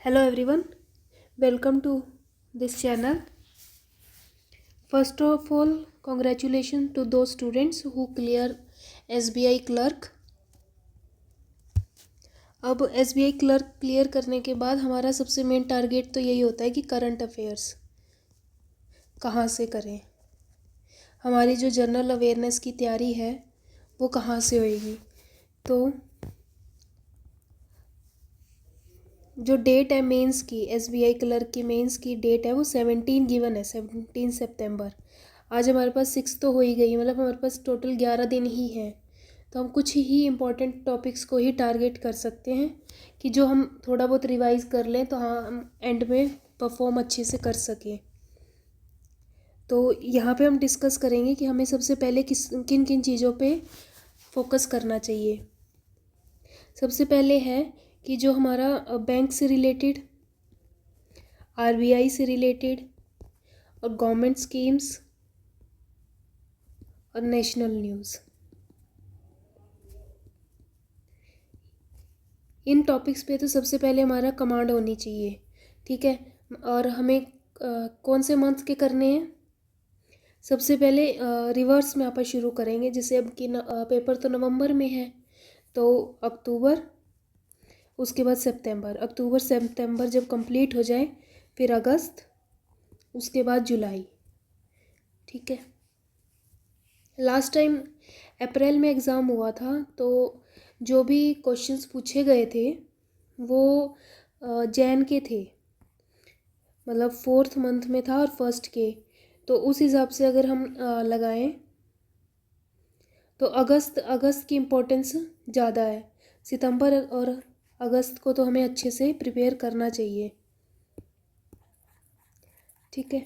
Hello everyone, welcome to this channel. First of all, congratulations to those students who clear SBI clerk. अब SBI clerk clear करने के बाद हमारा सबसे main target तो यही होता है कि करंट अफेयर्स कहाँ से करें, हमारी जो जनरल अवेयरनेस की तैयारी है वो कहाँ से होएगी। तो जो डेट है मेंस की, SBI क्लर्क की मेंस की डेट है वो 17 गिवन है, 17 सितंबर। आज हमारे पास 6 तो हो ही गई, मतलब हमारे पास टोटल 11 दिन ही है। तो हम कुछ ही इम्पोर्टेंट टॉपिक्स को ही टारगेट कर सकते हैं कि जो हम थोड़ा बहुत रिवाइज कर लें तो हाँ हम एंड में परफॉर्म अच्छे से कर सकें। तो यहाँ पे हम डिस्कस करेंगे कि हमें सबसे पहले किन किन चीज़ों पे फोकस करना चाहिए। सबसे पहले है कि जो हमारा बैंक से रिलेटेड, RBI से रिलेटेड और गवर्नमेंट स्कीम्स और नेशनल न्यूज़, इन टॉपिक्स पे तो सबसे पहले हमारा कमांड होनी चाहिए। ठीक है, और हमें कौन से मंथ के करने हैं। सबसे पहले रिवर्स में आप शुरू करेंगे। जैसे अब की पेपर तो नवंबर में है, तो अक्टूबर, उसके बाद सितंबर, अक्टूबर सितंबर जब कंप्लीट हो जाए फिर अगस्त, उसके बाद जुलाई। ठीक है, लास्ट टाइम अप्रैल में एग्ज़ाम हुआ था, तो जो भी क्वेश्चंस पूछे गए थे वो जैन के थे, मतलब 4th मंथ में था और फर्स्ट के। तो उस हिसाब से अगर हम लगाएं तो अगस्त की इम्पोर्टेंस ज़्यादा है। सितंबर और अगस्त को तो हमें अच्छे से प्रिपेयर करना चाहिए। ठीक है,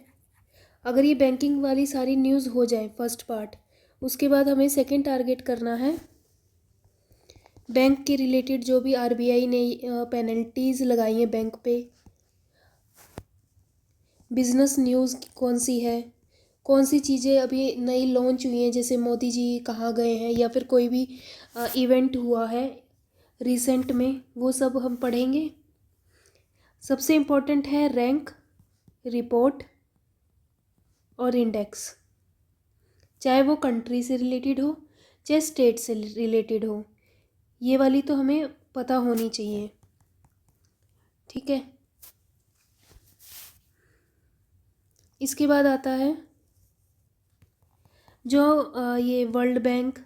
अगर ये बैंकिंग वाली सारी न्यूज़ हो जाए फर्स्ट पार्ट, उसके बाद हमें सेकंड टारगेट करना है बैंक के रिलेटेड जो भी RBI ने पेनल्टीज़ लगाई हैं बैंक पे, बिज़नेस न्यूज़ कौन सी है, कौन सी चीज़ें अभी नई लॉन्च हुई हैं, जैसे मोदी जी कहाँ गए हैं या फिर कोई भी इवेंट हुआ है रिसेंट में, वो सब हम पढ़ेंगे। सबसे इम्पोर्टेंट है रैंक, रिपोर्ट और इंडेक्स, चाहे वो कंट्री से रिलेटेड हो चाहे स्टेट से रिलेटेड हो, ये वाली तो हमें पता होनी चाहिए। ठीक है, इसके बाद आता है जो ये वर्ल्ड बैंक,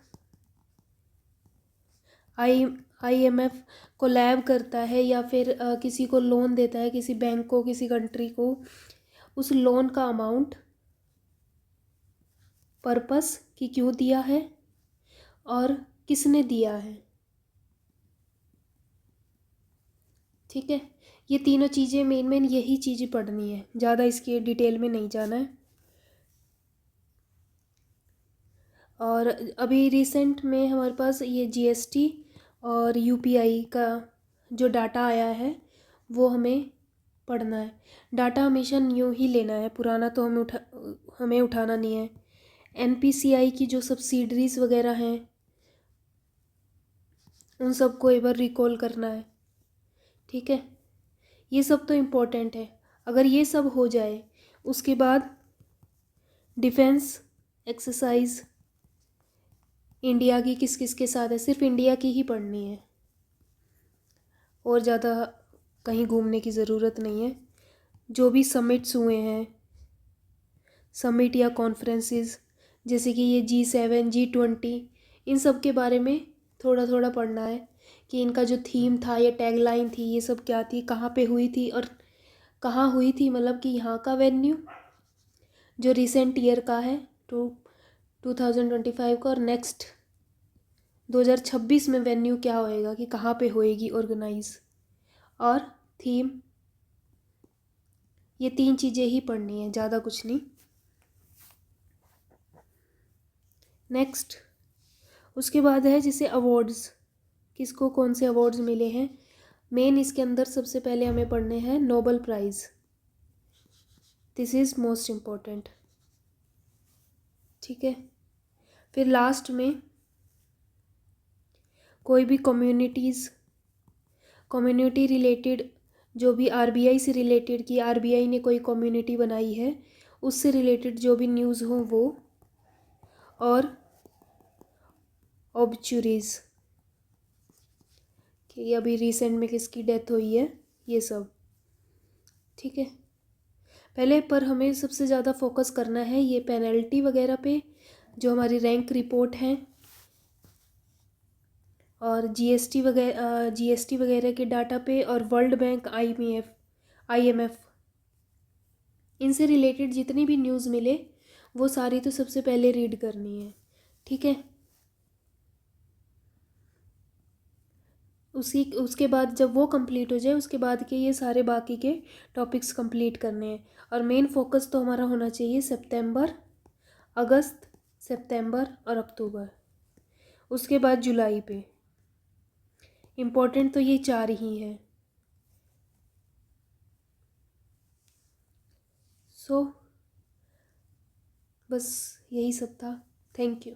IMF को लैब करता है या फिर किसी को लोन देता है, किसी बैंक को, किसी कंट्री को, उस लोन का अमाउंट, पर्पस कि क्यों दिया है और किसने दिया है। ठीक है, ये तीनों चीज़ें मेन यही चीज़ें पढ़नी है, ज़्यादा इसके डिटेल में नहीं जाना है। और अभी रिसेंट में हमारे पास ये GST और UPI का जो डाटा आया है वो हमें पढ़ना है। डाटा हमेशा न्यू ही लेना है, पुराना तो हमें उठाना नहीं है। NPCI की जो सब्सिडरीज वगैरह हैं उन सबको एक बार रिकॉल करना है। ठीक है, ये सब तो इम्पोर्टेंट है। अगर ये सब हो जाए उसके बाद डिफेंस एक्सरसाइज इंडिया की किस किस के साथ है, सिर्फ इंडिया की ही पढ़नी है और ज़्यादा कहीं घूमने की ज़रूरत नहीं है। जो भी समिट्स हुए हैं, समिट या कॉन्फ्रेंसेस, जैसे कि ये G7 G20, इन सब के बारे में थोड़ा थोड़ा पढ़ना है कि इनका जो थीम था या टैगलाइन थी, ये सब क्या थी, कहाँ पे हुई थी और कहाँ हुई थी, मतलब कि यहाँ का वेन्यू जो रिसेंट ईयर का है 2025 का, और नेक्स्ट 2026 में वेन्यू क्या होएगा कि कहाँ पे होएगी ऑर्गेनाइज, और थीम। ये 3 चीज़ें ही पढ़नी है, ज़्यादा कुछ नहीं। नेक्स्ट उसके बाद है जैसे अवार्ड्स, किसको कौन से अवार्ड्स मिले हैं। मेन इसके अंदर सबसे पहले हमें पढ़ने हैं Nobel prize, this is most important. ठीक है, फिर लास्ट में कोई भी कम्युनिटी रिलेटेड जो भी आरबीआई से रिलेटेड कि आरबीआई ने कोई कम्युनिटी बनाई है उससे रिलेटेड जो भी न्यूज़ हो वो, और ऑब्चुरीज कि अभी रिसेंट में किसकी डेथ हुई है, ये सब। ठीक है, पहले पर हमें सबसे ज़्यादा फोकस करना है ये पेनल्टी वगैरह पे, जो हमारी रैंक रिपोर्ट है, और जीएसटी वगैरह के डाटा पे, और वर्ल्ड बैंक, आईएमएफ, इनसे रिलेटेड जितनी भी न्यूज़ मिले वो सारी तो सबसे पहले रीड करनी है। ठीक है, उसके बाद जब वो कंप्लीट हो जाए उसके बाद के ये सारे बाकी के टॉपिक्स कंप्लीट करने हैं। और मेन फोकस तो हमारा होना चाहिए अगस्त, सितंबर और अक्टूबर, उसके बाद जुलाई पे। इम्पोर्टेंट तो ये 4 ही हैं। सो बस यही सब था। Thank you.